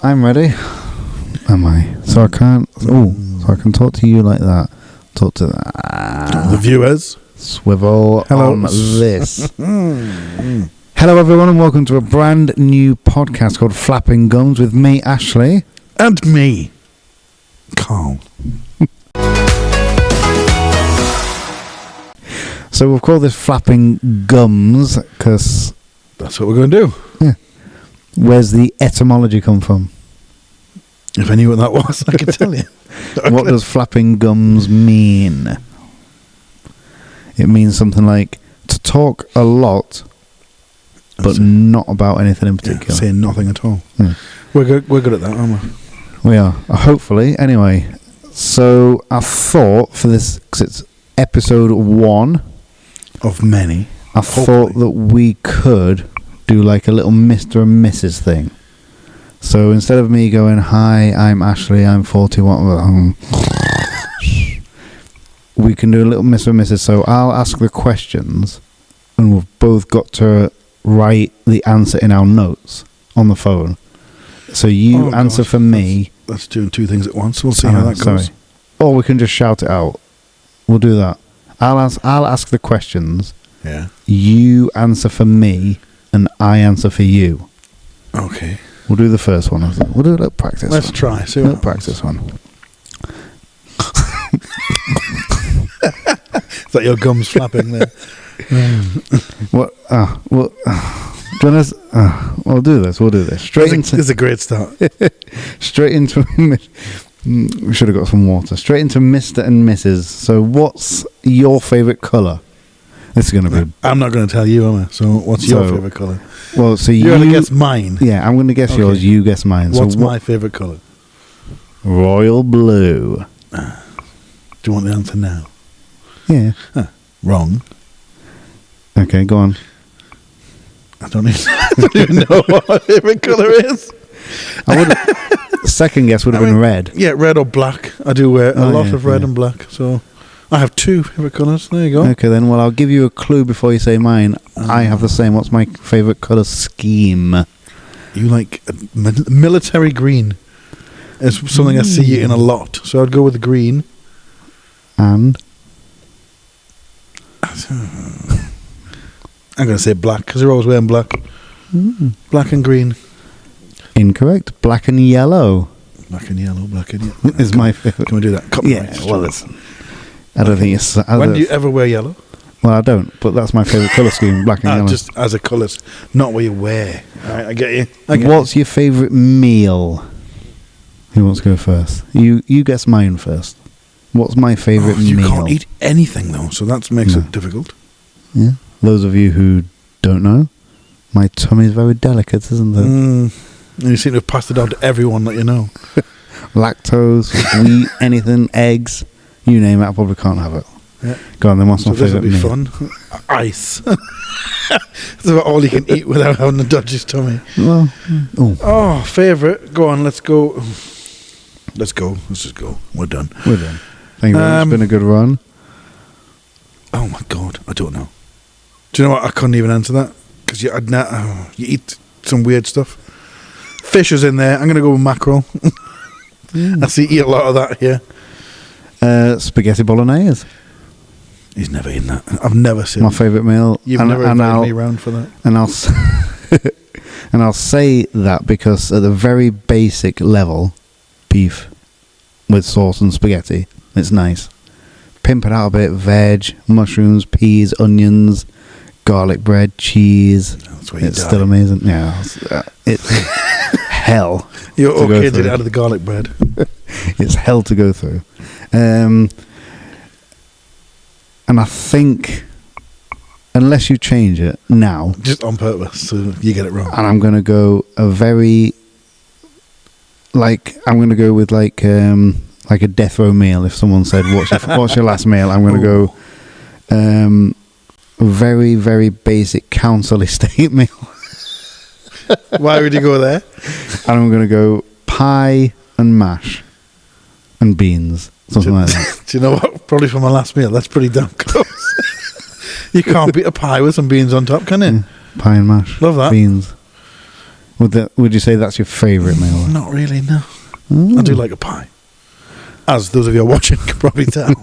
I'm ready. Am I? So I can't. Oh, so I can talk to you like that. Talk to the viewers. Swivel Hello. on this. Hello, everyone, and welcome to a brand new podcast called Flapping Gums with me, Ashley, And me, Karl. So we've called this Flapping Gums because that's what we're going to do. Yeah. Where's the etymology come from? If I knew what that was, I could tell you. What does flapping gums mean? It means something like to talk a lot, but not about anything in particular. Yeah, saying nothing at all. Yeah. We're good at that, aren't we? We are, hopefully. Anyway, so I thought for this, because it's episode 1 of many, I thought that we could do like a little Mr. and Mrs. thing. So instead of me going, hi, I'm Ashley, I'm 41, we can do a little Mr. and Mrs. So I'll ask the questions, and we've both got to write the answer in our notes on the phone. So you answer for me. That's doing two things at once. We'll see how that goes. Sorry. Or we can just shout it out. We'll do that. I'll ask the questions. Yeah. You answer for me, and I answer for you. Okay. We'll do the first one. We'll do a little practice. Let's try. See what practice one. Is that your gums flapping there? What? Well, do you want to, we'll do this. We'll do this. This is a great start. Straight into. We should have got some water. Straight into Mr. and Mrs. So, what's your favourite colour? This is going to be. I'm not going to tell you, am I? So, what's your favourite colour? Well, so you're going to guess mine. Yeah, I'm going to guess yours. You guess mine. What's my favourite colour? Royal blue. Do you want the answer now? Yeah. Wrong. Okay, go on. I don't even know what my favourite colour is. Second guess would have been red. Yeah, red or black. I do wear a lot of red and black, so I have two favourite colours. There you go. Okay, then. Well, I'll give you a clue before you say mine. I have the same. What's my favourite colour scheme? You like military green. It's something I see in a lot, so I'd go with the green. And? I'm going to say black, because they're always wearing black. Black and green. Incorrect. Black and yellow. Black and yellow, is my favourite. Can we do that? Well, listen. I don't think it's... When do you ever wear yellow? Well, I don't, but that's my favourite colour scheme, black and yellow. Just as a colour, not what you wear. All right, I get you. What's your favourite meal? Who wants to go first? You guess mine first. What's my favourite meal? You can't eat anything, though, so that makes it difficult. Yeah. Those of you who don't know, my tummy is very delicate, isn't it? And you seem to have passed it on to everyone that you know. Lactose, wheat, anything, eggs, you name it, I probably can't have it. Yeah. Go on, then what's my favourite meal? This will be fun. Ice. That's about all you can eat without having a dodgy tummy. Well, favourite. Go on, let's go. Let's just go. We're done. Thank you very much. It's been a good run. Oh my God, I don't know. Do you know what? I couldn't even answer that because you eat some weird stuff. Fish is in there. I'm going to go with mackerel. I see you eat a lot of that here. Spaghetti bolognese. He's never eaten that. I've never seen my favourite meal. You've never invited me around for that. And I'll say that because at the very basic level, beef with sauce and spaghetti, it's nice. Pimp it out a bit, veg, mushrooms, peas, onions, garlic bread, cheese. That's where you it's die. Still amazing. Yeah, it's hell. You're okay to get out of the garlic bread. It's hell to go through. And I think, unless you change it now, just on purpose, so you get it wrong. And I'm going to go I'm going to go with like a death row meal. If someone said, "What's your last meal?" I'm going to go very, very basic council estate meal. Why would you go there? And I'm going to go pie and mash and beans, something like that. Do you know what? Probably for my last meal. That's pretty damn close. You can't beat a pie with some beans on top, can you? Yeah, pie and mash. Love that. Beans. Would you say that's your favourite meal? Not really, no. Mm. I do like a pie. As those of you watching can probably tell.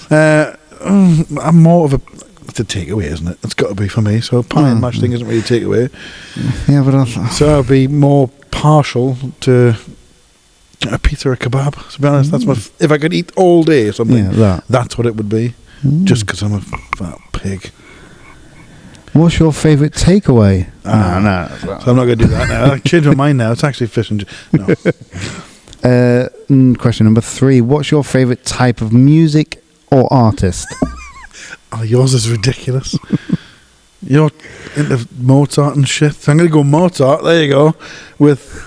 I'm more of it's a takeaway, isn't it? It's got to be for me. So a pie and mash thing isn't really a takeaway. Yeah, but so I'll be more partial to a pizza or a kebab. To be honest, that's my. If I could eat all day or something, that's what it would be. Just because I'm a fat pig. What's your favourite takeaway? No. So I'm not going to do that now. I changed my mind now. It's actually fish and no. Question number 3. What's your favourite type of music or artist? Yours is ridiculous. You're into Mozart and shit. So I'm going to go Mozart. There you go. With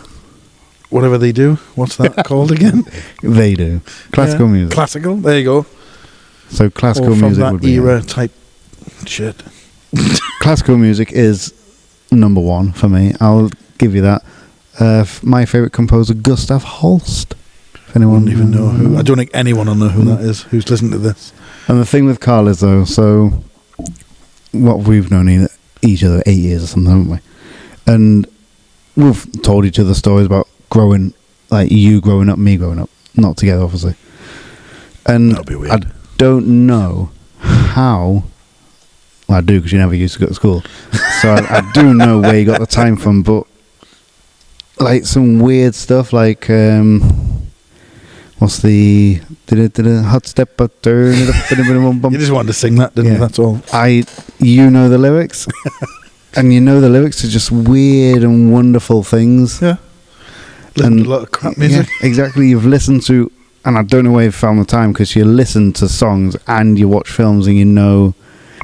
whatever they do. What's that called again? They do. Classical music. Classical. There you go. So classical or from music that would be era type shit. Classical music is number 1 for me. I'll give you that. My favourite composer, Gustav Holst. If anyone wouldn't even know who. I don't think anyone will know who that is. Who's listening to this? And the thing with Karl is though, so we've known each other 8 years or something, haven't we? And we've told each other stories about growing, like you growing up, me growing up, not together, obviously. And that'll be weird. I don't know how. Well, I do, because you never used to go to school. So I do know where you got the time from, but like some weird stuff, like what's the hot step up turn it up. You just wanted to sing that, didn't you? That's all. You know the lyrics, and you know the lyrics are just weird and wonderful things. Yeah, listen to a lot of crap music. Yeah, exactly. You've listened to, and I don't know where you found the time, because you listen to songs and you watch films, and you know.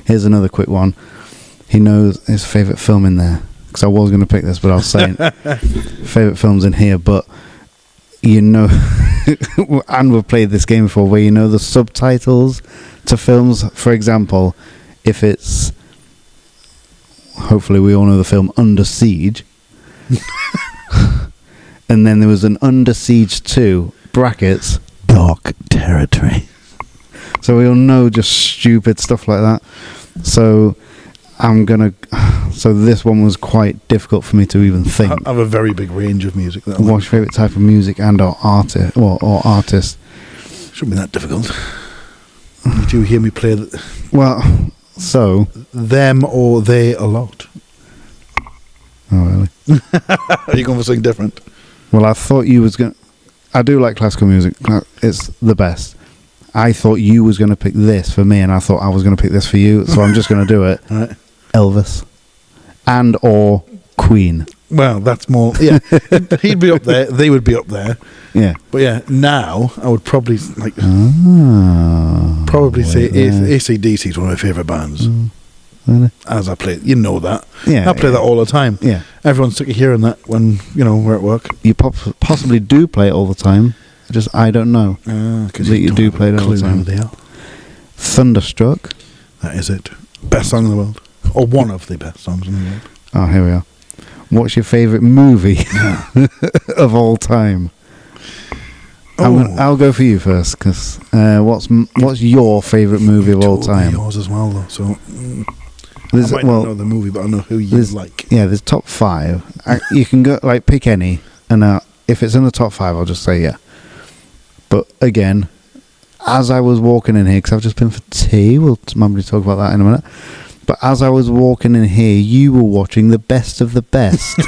Here's another quick one. He knows his favourite film in there. Because I was going to pick this, but I was saying favourite films in here. But you know, and we've played this game before, where you know the subtitles to films. For example, if it's, hopefully we all know the film Under Siege. And then there was an Under Siege 2, brackets, Dark Territory. So we'll know just stupid stuff like that. So so this one was quite difficult for me to even think. I have a very big range of music. What's your favourite type of music and or artist? Or artist? Shouldn't be that difficult. You do hear me play well, so them or they a lot. Oh really? Are you going for something different? Well, I thought you was going. I do like classical music. It's the best. I thought you was going to pick this for me, and I thought I was going to pick this for you, so I'm just going to do it. Right. Elvis. And or Queen. Well, that's more... Yeah, he'd be up there, they would be up there. Yeah. But yeah, now, I would probably, say AC/DC is one of my favourite bands. Really? As I play, you know that. Yeah. I play that all the time. Yeah. Everyone's sick of hearing that when, we're at work. You possibly do play it all the time. Just I don't know because that you do play it all the time. They are. Thunderstruck. That is it. Best song in the world, or one of the best songs in the world. Oh, here we are. What's your favourite movie of all time? I'll go for you first, because what's your favourite movie of all time? Yours as well, though. So I might not know the movie, but I know who you like. Yeah, there's top 5. You can go pick any, and if it's in the top 5, I'll just say yeah. But again, as I was walking in here, because I've just been for tea, we'll probably talk about that in a minute. But as I was walking in here, you were watching the best of the best.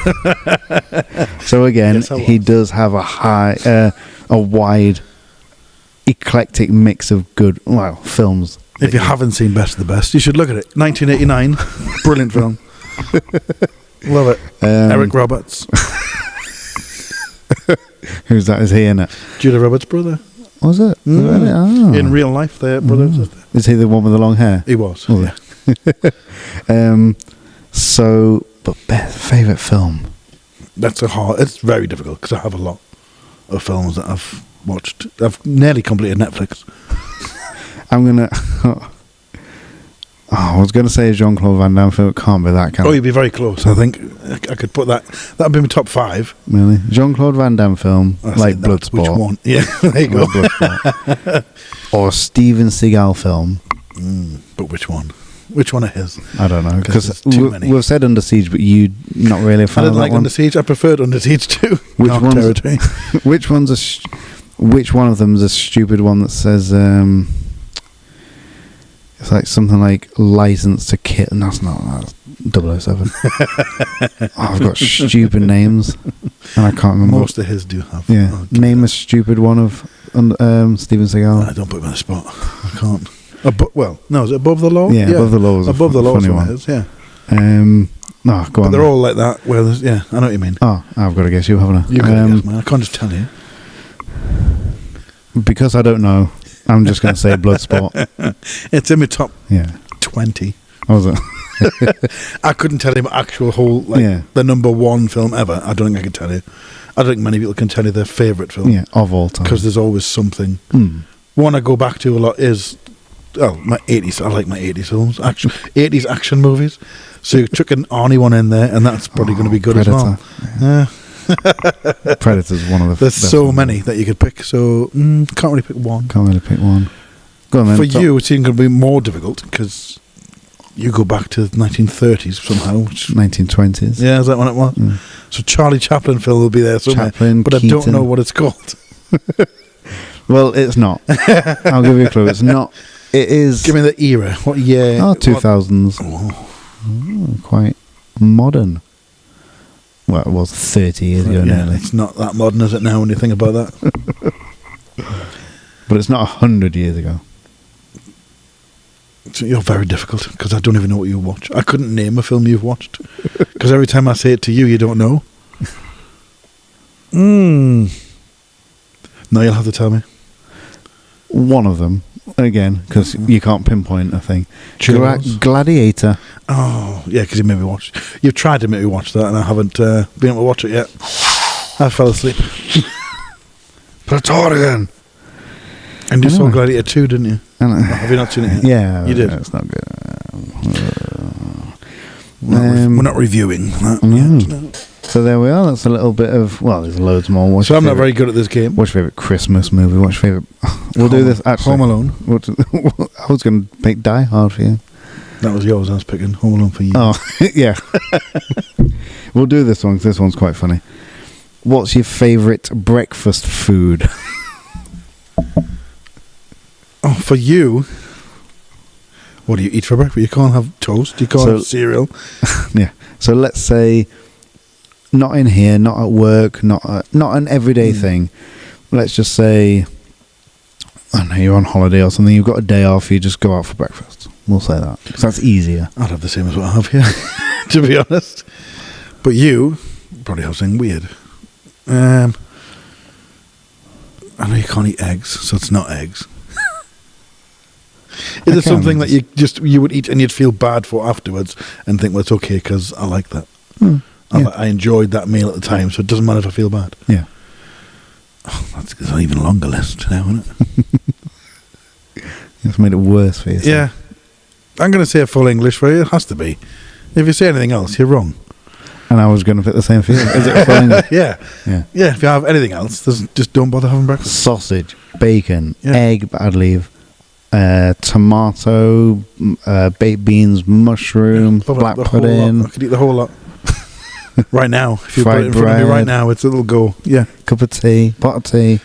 So again, he does have a wide, eclectic mix of good, films. If you haven't seen Best of the Best, you should look at it. 1989, brilliant film. Love it. Eric Roberts. Who's that? Is he in it? Julia Roberts' brother. Was it? Oh. In real life, they're brother and sister. Is he the one with the long hair? He was. Oh, yeah. But favourite film? It's very difficult, because I have a lot of films that I've watched. I've nearly completed Netflix. I'm going to... I was going to say a Jean-Claude Van Damme film. It can't be that, can it? Oh, you'd be very close. I think I could put that. That would be my top 5. Really? Jean-Claude Van Damme film, like Bloodsport. Which one? Yeah, there you go. Or Steven Seagal film. But which one? Which one it is? I don't know, because there's too many. we've said Under Siege, but you not really a I fan didn't of that like one. Under Siege. I preferred Under Siege too. Which Dark one's- Territory. Which one's which one of them is a stupid one that says it's like something like License to Kill? And that's 007. I've got stupid names and I can't remember. Most of his do have. Yeah, Oh, name a stupid one of Steven Seagal. don't put him on the spot. I can't. Well, no, is it Above the Law? Yeah, Above the Law was Above the Law funny is one. His, yeah. No, go But on. they're all like that. Where there's, yeah, I know what you mean. Oh, I've got to guess you, haven't I? You got to guess, man. I can't just tell you. Because I don't know, I'm just going to say Bloodsport. It's in my top Yeah. 20. What was it? I couldn't tell him actual whole, the number one film ever. I don't think I can tell you. I don't think many people can tell you their favourite film. Yeah, of all time. Because there's always something. Mm. One I go back to a lot is, my 80s. I like my 80s films. 80s action movies. So you took an Arnie one in there, and that's probably going to be good Predator. as well. Yeah. Predator's one of the There's best so ones. many that you could pick, so can't really pick one. Can't really pick one. Go on, then. For you, it's even going to be more difficult because you go back to the 1930s somehow. 1920s. Yeah, is that when it was? Mm. So Charlie Chaplin film will be there somewhere, Chaplin, but I don't Keaton. know what it's called. Well, it's not. I'll give you a clue. It's not. It is. Give me the era. What year? Oh, 2000s. Oh. Quite modern. Well, it was 30 years ago Yeah, nearly. it's not that modern, is it now, when you think about that? But it's not 100 years ago. So you're very difficult, because I don't even know what you watch. I couldn't name a film you've watched, because every time I say it to you, you don't know. No, you'll have to tell me. One of them, again, because you can't pinpoint a thing. Jaws. Gladiator. Oh, yeah, because you made me watch. You've tried to make me watch that, and I haven't been able to watch it yet. I fell asleep. Praetorian. And you saw Oh. Gladiator 2, didn't you? Have you not seen it yet? Yeah. You did. It's not good. We're not reviewing that Mm. yet. So there we are. That's a little bit of... Well, there's loads more. What's So your I'm not favourite- very good at this game. What's your favourite Christmas movie? What's your favourite... We'll do this, actually. Home Alone. I was going to pick Die Hard for you. That was yours. I was picking Home Alone for you. Oh, yeah. We'll do this one, 'cause this one's quite funny. What's your favourite breakfast food? Oh, for you, what do you eat for breakfast? You can't have toast. You can't So- have cereal. Yeah. So let's say, not in here, not at work, not an everyday thing. Let's just say, I don't know, you're on holiday or something. You've got a day off. You just go out for breakfast. We'll say that, 'cause that's easier. I'd have the same as what I have here, to be honest. But you probably have something weird. I know you can't eat eggs, so it's not eggs. Is I it can, something that it's- you would eat and you'd feel bad for afterwards and think, well, it's okay because I like that. Yeah. I enjoyed that meal at the time, so it doesn't matter if I feel bad. Yeah. Oh, that's an even longer list now, isn't it? It's made it worse for you. Yeah. I'm going to say a full English for you. It has to be. If you say anything else, you're wrong. And I was going to pick the same for you. Is it fun? Yeah. Yeah. Yeah, if you have anything else, just don't bother having breakfast. Sausage, bacon, Yeah. egg, but I'd leave. Tomato, baked beans, mushroom, Love it, black the whole pudding, lot. I could eat the whole lot. Right now. If you put Fried it in front of me right bread. now, it'll go. Yeah. cup of tea, pot of tea.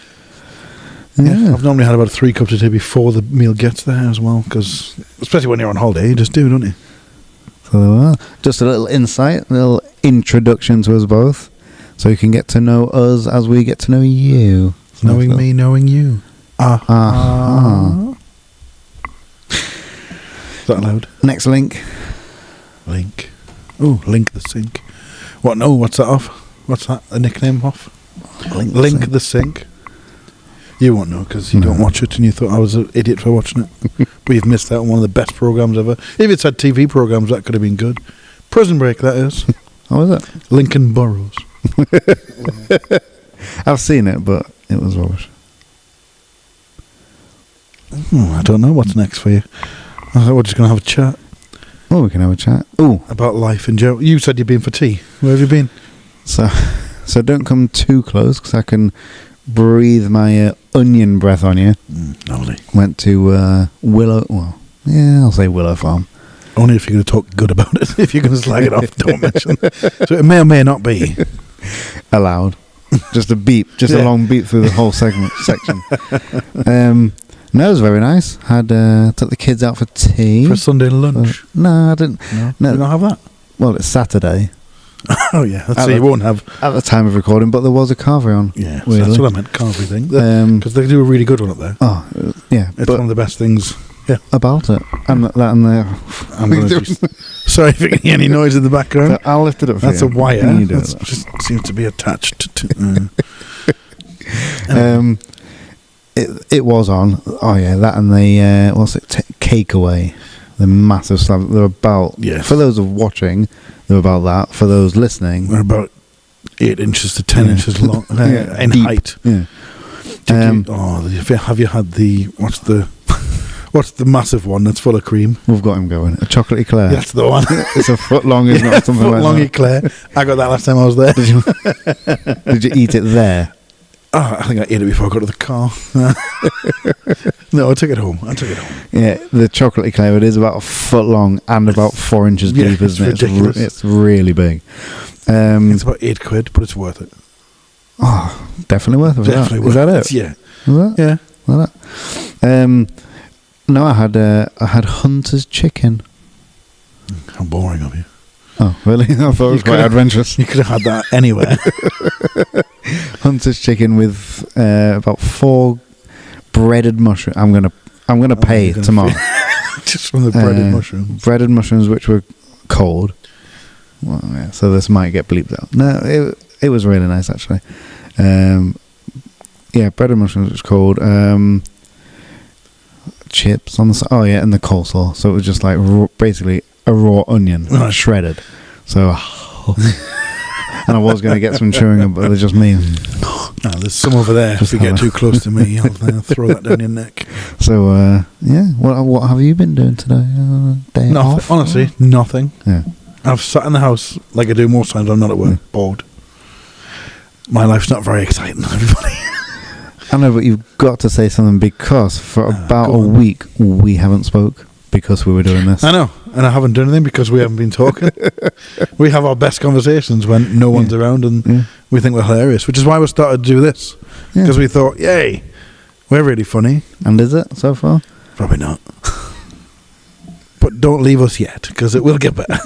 Yeah. Yeah. I've normally had about 3 cups of tea before the meal gets there as well, because especially when you're on holiday, you just do, don't you? So there we are. Just a little insight, a little introduction to us both, so you can get to know us as we get to know you. Knowing me, knowing you. Uh-huh. Is that allowed? Next link. Link. Oh, Link the Sink. What? No, what's that off? What's that? A nickname off? Link the Sink. You won't know because you don't No. watch it and you thought I was an idiot for watching it. But you've missed out on one of the best programmes ever. If it's had TV programmes, that could have been good. Prison Break, that is. How was it? Lincoln Burrows. I've seen it, but it was rubbish. I don't know what's next for you. I thought we're just going to have a chat Oh, we can have a chat. Oh, about life in general. You said you'd been for tea. Where have you been? so don't come too close because I can breathe my onion breath on you. Lovely. Went to Willow. Well, yeah, I'll say Willow Farm. Only if you're going to talk good about it. If you're going to slag it off, don't mention it. So it may or may not be allowed. Just a beep, just a long beep through the whole section. No, it was very nice. Took the kids out for tea. For Sunday lunch. No, I didn't. No. Did not have that? Well, it's Saturday. Oh, yeah. So you won't have... At the time of recording, but there was a carvery on. Yeah, so that's what I meant, carvery thing. Because they do a really good one up there. Oh, yeah. It's one of the best things about it. And that and the... I'm going to sorry if you can hear any noise in the background. So I'll lift it up for That's you. a wire. That just seems to be attached to... It was on. Oh, yeah, that and the... what's it? Cake away. The massive slab. They're about... Yes. For those of watching... They're about that. For those listening, they're about 8 inches to 10 inches long in deep. height. Yeah. Have you had the what's the massive one that's full of cream? We've got him going. A chocolate eclair. That's the one. It's a foot long, isn't it? Something foot like long that. eclair. I got that last time I was there. Did you eat it there? Oh, I think I ate it before I got to the car. No, I took it home. Yeah, the chocolate eclair, it is about a foot long and about 4 inches deep, isn't it? Ridiculous. It's really big. It's about £8, but it's worth it. Oh, definitely worth it. Definitely Is that worth it? Yeah. Is that? Yeah. Like that? No, I had Hunter's chicken. How boring of you. Oh, really? I thought it was quite adventurous. You could have had that anywhere. Hunter's chicken with about 4 breaded mushrooms. I'm gonna pay tomorrow. Just from the breaded mushrooms. Breaded mushrooms, which were cold. Well, yeah, so this might get bleeped out. No, it was really nice actually. Yeah, breaded mushrooms, which was cold. Chips on the side. Oh yeah, and the coleslaw. So it was just like basically a raw onion, shredded. So, and I was going to get some chewing gum, but it was just me. No, there's some over there. If you get too close to me, I'll throw that down your neck. So, yeah. What have you been doing today? Day nothing. off? Honestly, nothing. Yeah. I've sat in the house like I do most times. I'm not at work, bored. My life's not very exciting, everybody. I know, but you've got to say something because for about a week we haven't spoke because we were doing this. I know, and I haven't done anything because we haven't been talking. We have our best conversations when no one's around and we think we're hilarious, which is why we started to do this. Because we thought, yay, we're really funny. And is it so far? Probably not. But don't leave us yet, because it will get better.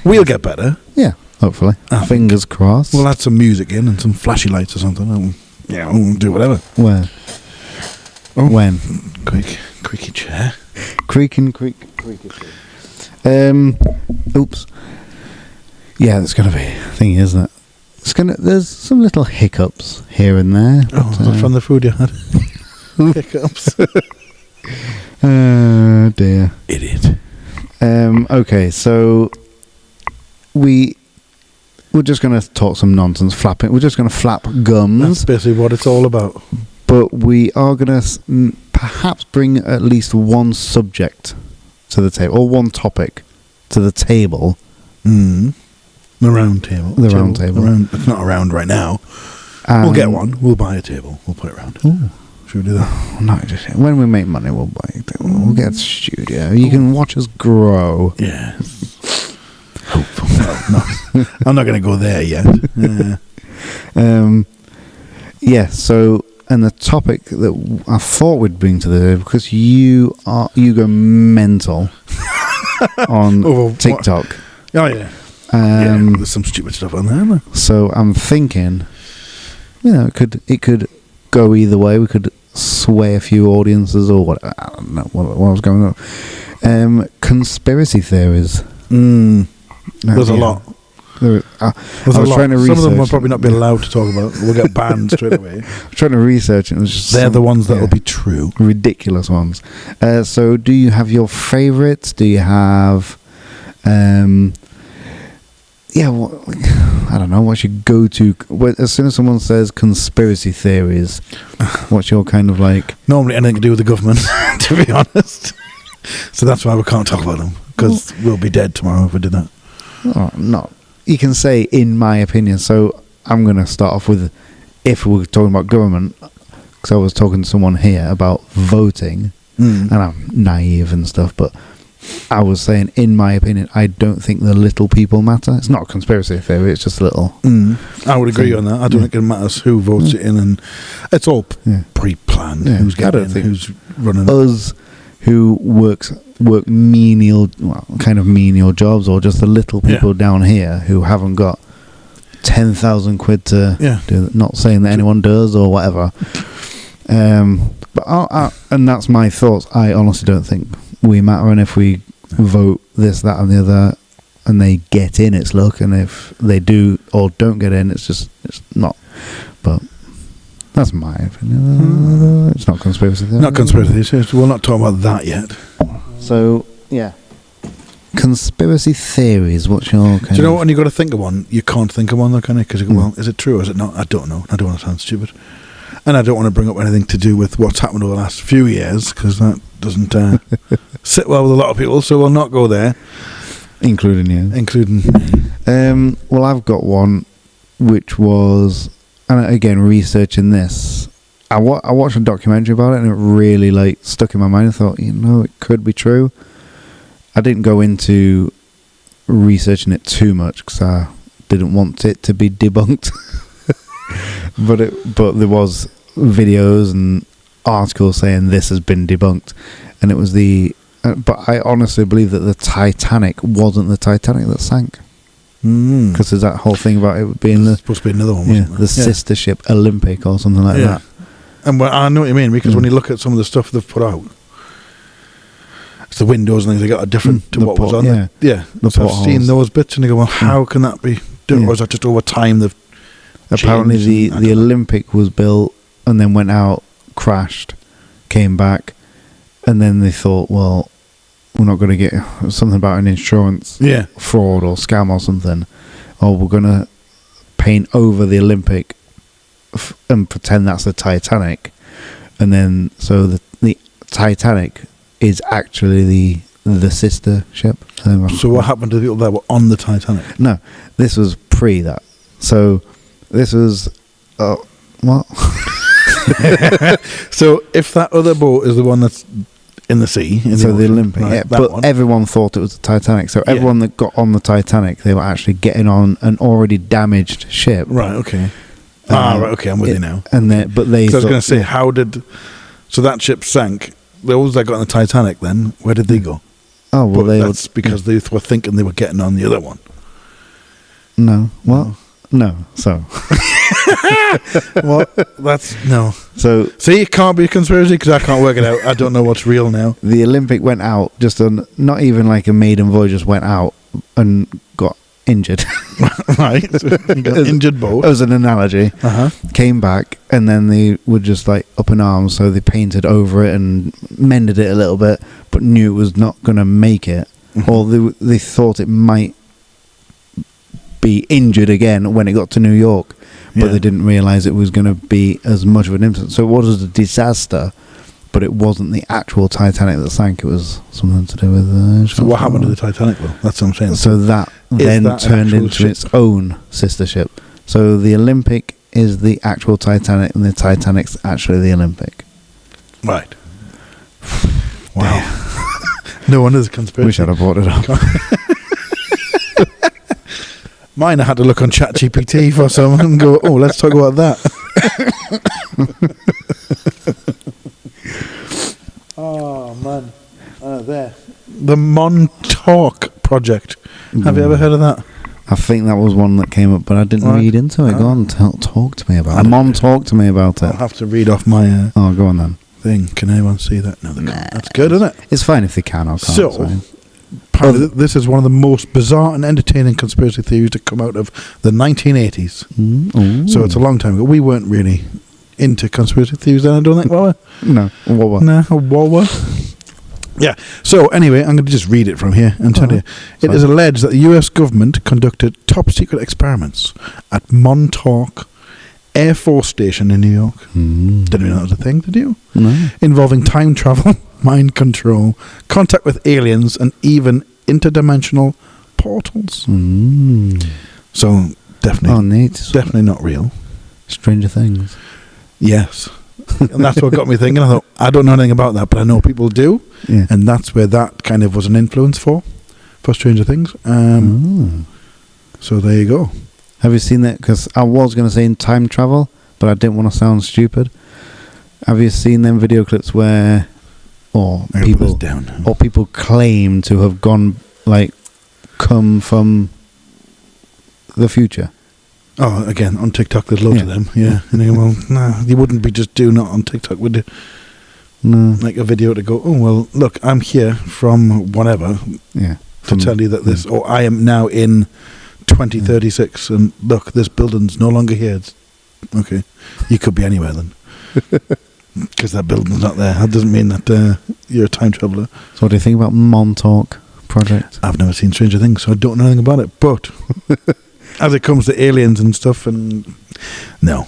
We'll get better. Yeah, hopefully. Fingers crossed. We'll add some music in and some flashy lights or something. We'll do whatever. Where? Oh. When? Creaky chair. Creaky chair. Oops. Yeah, it's going to be a thing, isn't it? There's some little hiccups here and there. Oh, is that from the food you had? Hiccups. Oh, dear. Idiot. Okay, so we're just going to talk some nonsense, flapping. We're just going to flap gums. That's basically what it's all about. But we are going to perhaps bring at least one subject to the table, or one topic to the table. The round table. Round table. It's not around right now. We'll get one. We'll buy a table. We'll put it around. Ooh. Should we do that? No, just when we make money, we'll buy it. We'll get a studio. You can watch us grow. Yeah. Hopefully. No, I'm not going to go there yet. Yeah. So, and the topic that I thought we'd bring to the because you go mental on TikTok. Oh yeah. There's some stupid stuff on there, isn't there? So I'm thinking, it could go either way. We could sway a few audiences or what. I don't know what was going on. Conspiracy theories. There's a lot. There's a lot. Trying to some of them will probably not be allowed to talk about. We'll get banned straight away. Trying to research it. It was just they're the ones that will be true. Ridiculous ones. So do you have your favourites? Do you have... I don't know. What's your go-to? As soon as someone says conspiracy theories, what's your kind of like? Normally anything to do with the government, to be honest. So that's why we can't talk about them, because we'll be dead tomorrow if we did that. Oh, no. You can say, in my opinion. So I'm going to start off with, if we're talking about government, because I was talking to someone here about voting, and I'm naive and stuff, but I was saying, in my opinion, I don't think the little people matter. It's not a conspiracy theory, it's just a little... I would agree on that. I don't think it matters who votes it in, and it's all pre-planned. Yeah. Who's getting in, who's running it. Us who work menial, kind of menial jobs, or just the little people down here who haven't got 10,000 quid to do that. Not saying that anyone does or whatever. But and that's my thoughts. I honestly don't think we matter, and if we vote this, that and the other and they get in, it's luck, and if they do or don't get in, it's not. But that's my opinion. It's not conspiracy theory. Not conspiracy theory. We're not talking about that yet. So conspiracy theories, what's your do you know what, when you got to think of one, you can't think of one though, can you? Because you go, well, is it true or is it not? I don't know. I don't want to sound stupid, and I don't want to bring up anything to do with what's happened over the last few years, because that doesn't sit well with a lot of people, so we'll not go there, including you. Well, I've got one which was, and again, researching this, I watched a documentary about it, and it really stuck in my mind. I thought, it could be true. I didn't go into researching it too much because I didn't want it to be debunked. but there was videos and articles saying this has been debunked, and it was but I honestly believe that the Titanic wasn't the Titanic that sank, because there's that whole thing about it being supposed to be another one, wasn't the sister ship Olympic or something like that. And I know what you mean, because when you look at some of the stuff they've put out, it's the windows and things, they got a different to what was on there. So I've seen those bits and you go, well, how can that be done? Or is that just over time they've apparently the Olympic was built and then went out, crashed, came back, and then they thought, well, we're not going to get something about an insurance fraud or scam or something, or we're going to paint over the Olympic and pretend that's the Titanic, and then so the Titanic is actually the sister ship. So what happened to the people that were on the Titanic? No, this was pre that. So this was what? So if that other boat is the one that's in the sea, the Olympic, but everyone thought it was the Titanic. So everyone that got on the Titanic, they were actually getting on an already damaged ship. Right. Okay. Okay. I'm with you now. And but they. So I was going to say, so that ship sank. Those that got on the Titanic, then where did they go? Oh well, that's because they were thinking they were getting on the other one. No. Well, no. So. Well, that's no. So see, it can't be a conspiracy because I can't work it out. I don't know what's real now. The Olympic went out just on, not even like a maiden voyage, just went out and got injured. Right, so you got injured boat. As an analogy. Came back and then they were just up in arms, so they painted over it and mended it a little bit, but knew it was not going to make it, or they thought it might be injured again when it got to New York, but they didn't realise it was going to be as much of an incident. So it was a disaster, but it wasn't the actual Titanic that sank. It was something to do with... so what happened to the Titanic, though? That's what I'm saying. So that then turned into its own sister ship. So the Olympic is the actual Titanic, and the Titanic's actually the Olympic. Right. Wow. No wonder the conspiracy. Wish I'd have brought it up. Mine, I had to look on ChatGPT for some and go, oh, let's talk about that. Oh, man. There. The Montauk Project. Have you ever heard of that? I think that was one that came up, but I didn't read into it. Go on, talk to me about it. Talk to me about it. I'll have to read off my... go on then. Thing. Can anyone see that? No, they can't. That's good, isn't it? It's fine if they can or can't. So, this is one of the most bizarre and entertaining conspiracy theories to come out of the 1980s. So it's a long time ago. We weren't really into conspiracy theories then, I don't think, were we? No. What were? Yeah. So anyway, I'm going to just read it from here and tell you. It is alleged that the US government conducted top secret experiments at Montauk Air Force Station in New York. Didn't know that was a thing, did you? No. Involving time travel, mind control, contact with aliens, and even interdimensional portals. So definitely, neat. Definitely not real. Stranger Things. Yes. And that's what got me thinking. I thought, I don't know anything about that, but I know people do. Yeah. And that's where that kind of was an influence for Stranger Things. So there you go. Have you seen that? Because I was going to say in time travel, but I didn't want to sound stupid. Have you seen them video clips where, people claim to have come from the future? Oh, again, on TikTok, there's loads of them. Yeah. And you go, well, nah, you wouldn't be just doing that on TikTok, would you? No. Like a video to go, oh, well, look, I'm here from whatever. Yeah. To tell you that this, or I am now in 2036, and look, this building's no longer here. It's, okay. You could be anywhere then. Because that building's not there. That doesn't mean that you're a time traveller. So what do you think about Montauk Project? I've never seen Stranger Things, so I don't know anything about it. But as it comes to aliens and stuff, and no.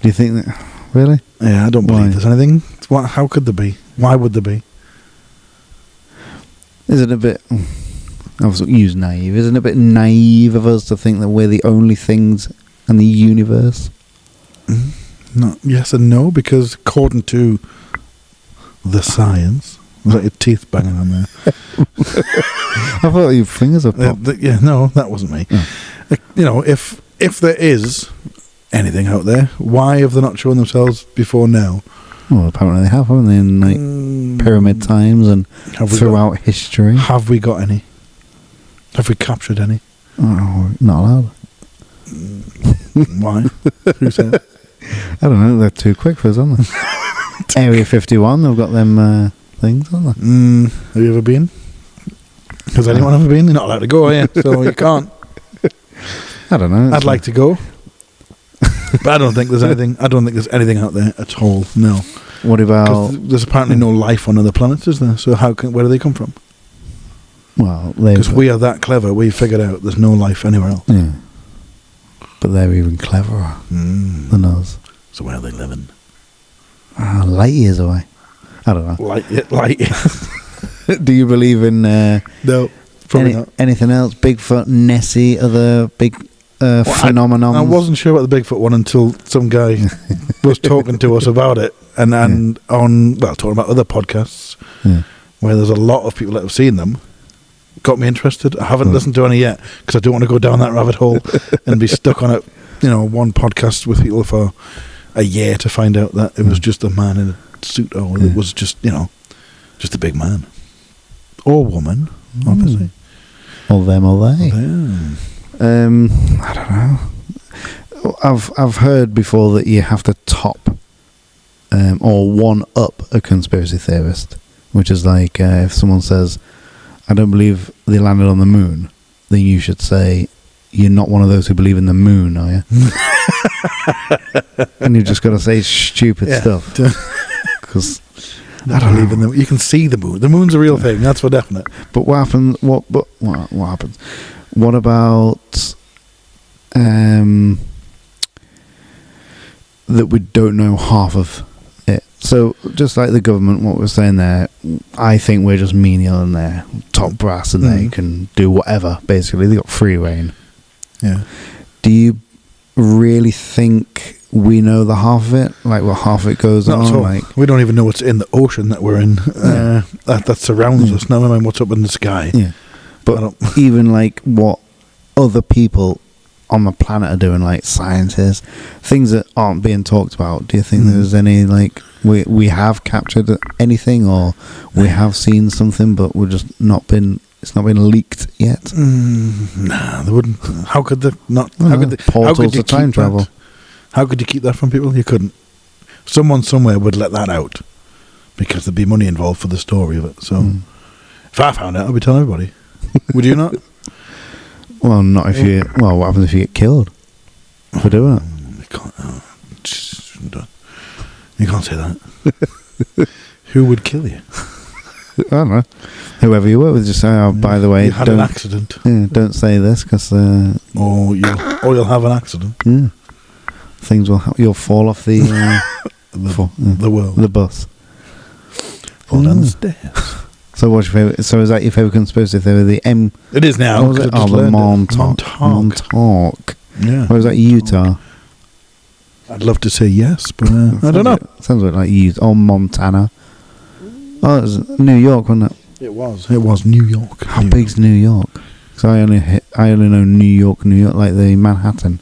Do you think that... Really? Yeah, I don't believe there's anything. How could there be? Why would there be? Is it a bit... I was use naive. Isn't it a bit naive of us to think that we're the only things in the universe? No, yes and no, because according to the science... Was that your teeth banging on there? I thought your fingers were popped. Yeah, no, that wasn't me. You know, if there is anything out there, why have they not shown themselves before now? Well, apparently they have, haven't they? In pyramid times and throughout history. Have we got any? Have we captured any? Oh, not allowed. Why? Who said? I don't know. They're too quick for us, aren't they? Area 51. They've got them things, haven't they? Have you ever been? Has anyone ever been? You're not allowed to go, are you? So you can't. I don't know. I'd like to go, but I don't think there's anything. I don't think there's anything out there at all. No. What about? There's apparently no life on other planets, is there? So where do they come from? Well, because we are that clever, we figured out there's no life anywhere else. Yeah. But they're even cleverer than us. So where are they living? Light years away. I don't know. Light years. Do you believe in no? Probably not. Anything else? Bigfoot, Nessie, other big phenomenon? I wasn't sure about the Bigfoot one until some guy was talking to us about it, and talking about other podcasts where there's a lot of people that have seen them. Got me interested. I haven't listened to any yet because I don't want to go down that rabbit hole and be stuck on it. One podcast with people for a year to find out that it was just a man in a suit, or it was just just a big man or woman, obviously. Or them or they. I don't know. I've heard before that you have to top or one up a conspiracy theorist, which is like if someone says, I don't believe they landed on the moon, then you should say, you're not one of those who believe in the moon, are you? And you've just got to say stupid stuff. Because I don't believe in them. You can see the moon. The moon's a real thing. That's for definite. But what happens? What happens? What about that we don't know half of it? So just like the government, what we're saying there, I think we're just menial in there, top brass, and they can do whatever. Basically, they got free reign. Yeah. Do you really think we know the half of it? Like what half of it goes Not on? at all. Like we don't even know what's in the ocean that we're in. That surrounds us. Never mind what's up in the sky. Yeah. But even like what other people on the planet are doing, like scientists, things that aren't being talked about. Do you think there's any like we have captured anything, or we have seen something, but we're just it's not been leaked yet? Nah, they wouldn't. How could they not? Portals to time travel. How could you keep that from people? You couldn't. Someone somewhere would let that out because there'd be money involved for the story of it. So if I found out, I'd be telling everybody. Would you not? Well, not if you. Well, what happens if you get killed for doing it? You can't say that. Who would kill you? I don't know. Whoever you work with, just say, "Oh, by the way, you had an accident." Yeah, don't say this because. Or you'll have an accident. Yeah. Things will. You'll fall off the the bus. Fall down the stairs. So what's your favourite? So is that your favourite conspiracy theory? The M. It is now. What was it? The Montauk. Yeah. Where was that? Utah. I'd love to say yes, but I don't know. Sounds like you used Montana. Oh, it was New York, wasn't it? It was New York. How big's New York? So I only know New York, like the Manhattan.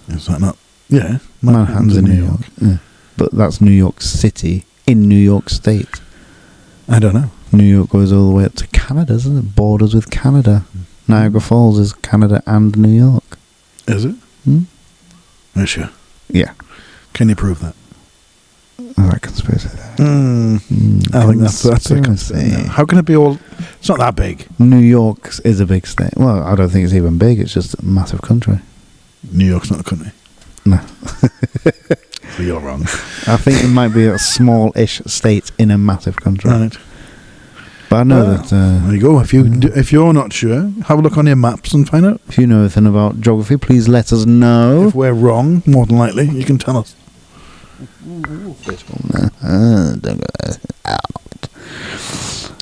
Is that not? Yeah, Manhattan's in New York. Yeah. But that's New York City in New York State. I don't know. New York goes all the way up to Canada, doesn't it? Borders with Canada. Niagara Falls is Canada and New York. Is it? Hmm? Are you sure? Yeah. Can you prove that? That conspiracy there. I think that's a conspiracy. How can it be all... It's not that big. New York is a big state. Well, I don't think it's even big. It's just a massive country. New York's not a country. No. So you're wrong. I think it might be a small-ish state in a massive country. Right. But I know that... there you go. If you're not sure, have a look on your maps and find out. If you know anything about geography, please let us know. If we're wrong, more than likely, you can tell us.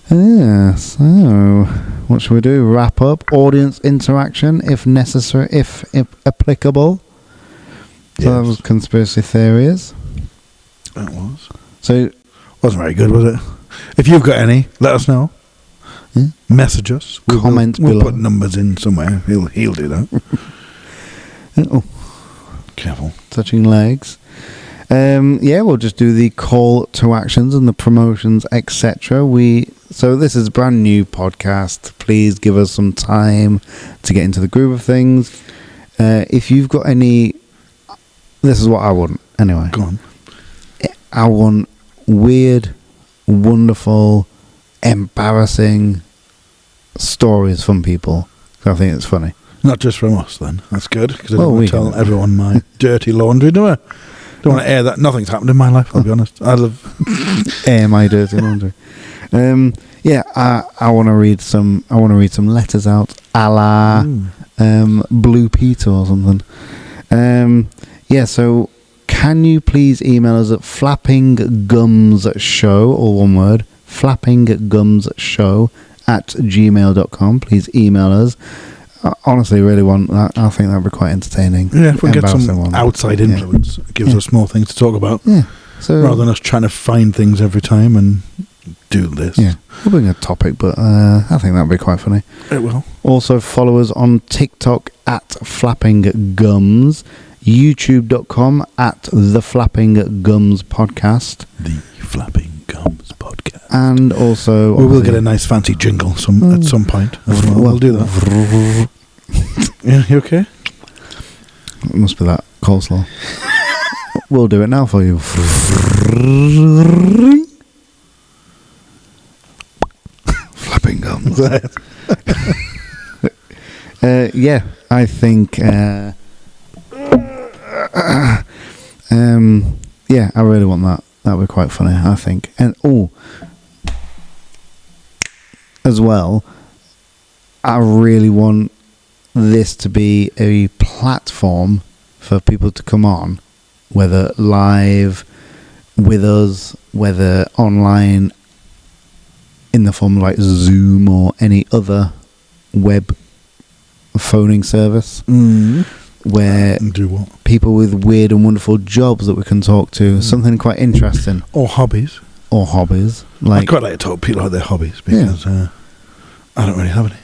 Yeah, so what should we do? Wrap up? Audience interaction, if necessary, if applicable. So that was conspiracy theories. That was. So wasn't very good, was it? If you've got any, let us know. Yeah. Message us. Comment we'll below. Put numbers in somewhere. He'll do that. Oh, careful. Touching legs. We'll just do the call to actions and the promotions, etc. So this is a brand new podcast. Please give us some time to get into the groove of things. If you've got any, this is what I want anyway. Go on. I want weird, wonderful, embarrassing stories from people. I think it's funny. Not just from us, then. That's good, because I don't Well, want to tell everyone my dirty laundry, do I? Don't want to air that. Nothing's happened in my life, I'll be honest. I love... air my dirty laundry. I want to read some letters out, a la Blue Peter or something. So can you please email us at flappinggumsshow, or one word, flappinggumsshow@gmail.com. Please email us. I honestly really want that. I think that would be quite entertaining. Yeah, if we get some outside influence, it gives us more things to talk about. Yeah. So rather than us trying to find things every time and do this. Yeah. We'll bring a topic, but I think that would be quite funny. It will. Also follow us on TikTok at flappinggums, youtube.com at the Flapping Gums Podcast. The Flapping Gums Podcast. And also... We will get a nice fancy jingle at some point as well. We'll do that. Yeah, you okay? It must be that coleslaw. We'll do it now for you. Flapping Gums. I think... I really want that. That would be quite funny, I think. And as well, I really want this to be a platform for people to come on, whether live with us, whether online in the form of like Zoom or any other web phoning service. Where do what? People with weird and wonderful jobs that we can talk to, something quite interesting. Or hobbies. Like, I'd quite like to talk to people about their hobbies, because I don't really have any.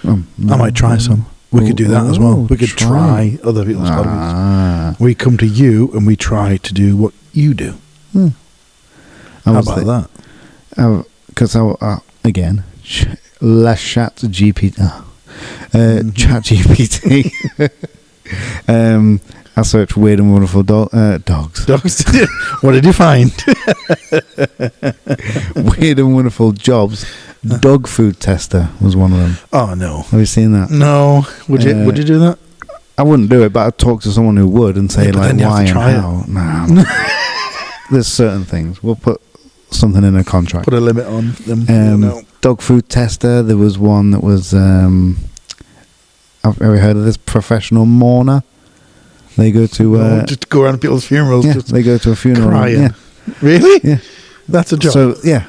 Yeah. I might try some. We could do that as well. We could try other people's hobbies. We come to you and we try to do what you do. How about that? Because again, less chat GPT. Chat GPT. I searched weird and wonderful dogs. Dogs? What did you find? Weird and wonderful jobs. Dog food tester was one of them. Oh no! Have you seen that? No. Would you do that? I wouldn't do it, but I'd talk to someone who would and say why and how. Nah. There's certain things. We'll put something in a contract. Put a limit on them. Dog food tester. There was one that was. Have you heard of this? Professional mourner. They go to just go around people's funerals. Yeah, they go to a funeral. Crying. Yeah. Really? Yeah. That's a job. So yeah,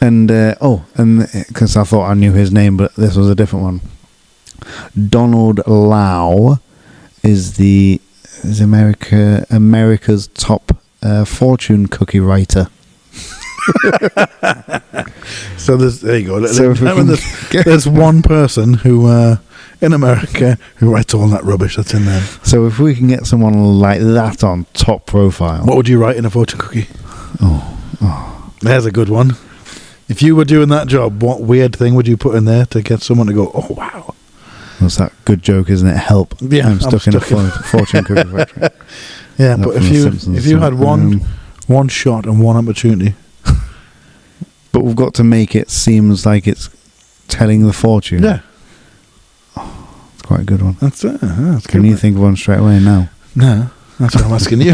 and because I thought I knew his name, but this was a different one. Donald Lau is the is America's top fortune cookie writer. So there you go. So if we can There's one person who in America who writes all that rubbish that's in there. So if we can get someone like that on top profile, What would you write in a fortune cookie? oh, There's a good one. If you were doing that job, what weird thing would you put in there to get someone to go, oh wow? what's that good joke, isn't it? Help! Yeah, I'm stuck in a fortune cookie factory. Yeah, That but from if The you Simpsons, had one shot and one opportunity. But we've got to make it seem like it's telling the fortune. Yeah, It's quite a good one. that's Can you think of one straight away now? No, that's what I'm asking you.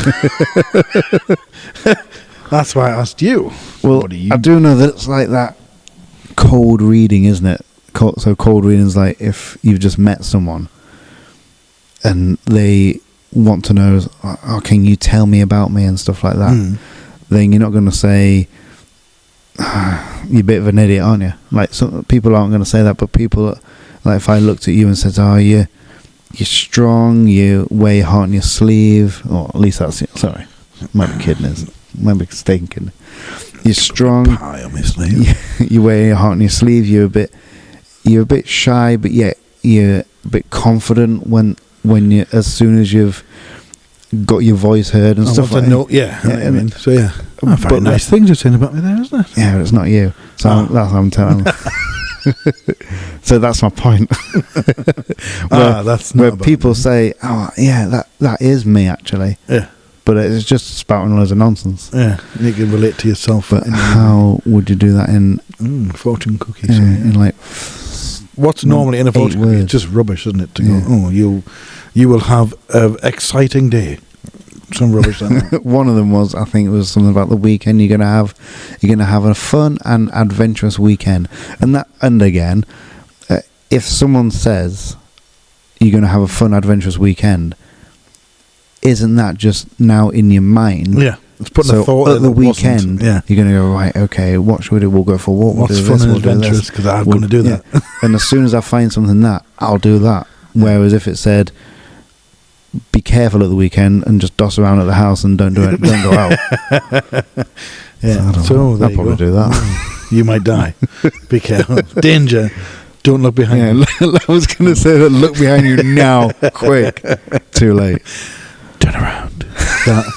That's why I asked you. Well, What do you I do know that it's like that cold reading, isn't it? So cold reading is like if you've just met someone and they want to know, oh, can you tell me about me and stuff like that? Then you're not going to say, you're a bit of an idiot, aren't you? Like, some people aren't going to say that, but people, like, if I looked at you and said, oh, you're strong, you wear your heart on your sleeve, or at least that's, sorry, might be kidding, might be mistaken kidding. You're strong, Pie on my sleeve. you wear your heart on your sleeve, you're a bit shy, but yet you're a bit confident when you, as soon as you've got your voice heard and stuff like that. Yeah, I mean, so yeah. But Very nice things you're saying about me there, isn't it? Yeah, but it's not you. So that's what I'm telling them. So that's my point. That's not where about people me. say, oh, yeah, that is me, actually. Yeah. But it's just spouting loads of nonsense. Yeah, you can relate to yourself. But how would you do that in fortune cookies? in like What's normally in a fortune cookie? It's just rubbish, isn't it? To go, oh, you will have an exciting day. Some rubbish. One of them was, I think it was something about the weekend. You're gonna have a fun and adventurous weekend, and again, if someone says you're gonna have a fun, adventurous weekend, isn't that just now in your mind? Yeah, it's putting a thought at the weekend. Yeah, you're gonna go, right. Okay, what should we do? We'll go for a walk. What's we'll do fun this, and we'll do adventurous? this. Because I'm going to do that. And as soon as I find something I'll do that. Whereas if it said, be careful at the weekend and just doss around at the house and don't do it, don't go out. Yeah, so I'll probably do that. You might die. Be careful. Danger. Don't look behind you. I was going to say that. Look behind you now, quick. Too late. Turn around.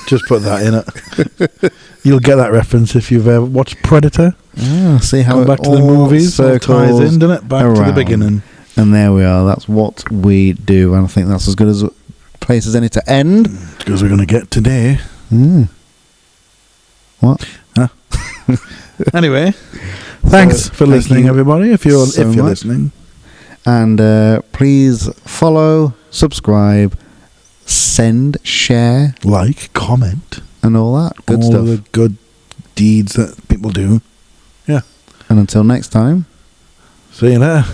Just put that in it. You'll get that reference if you've ever watched Predator. See how Come back to the movies. All ties circles in, doesn't it? Back to the beginning. And there we are. That's what we do. And I think that's as good as a place as any to end. Because we're going to get today. What? Huh? Anyway, thanks for listening, everybody. If you're listening, and please follow, subscribe, send, share, like, comment, and all that good all stuff. the good deeds that people do. Yeah. And until next time, See you later.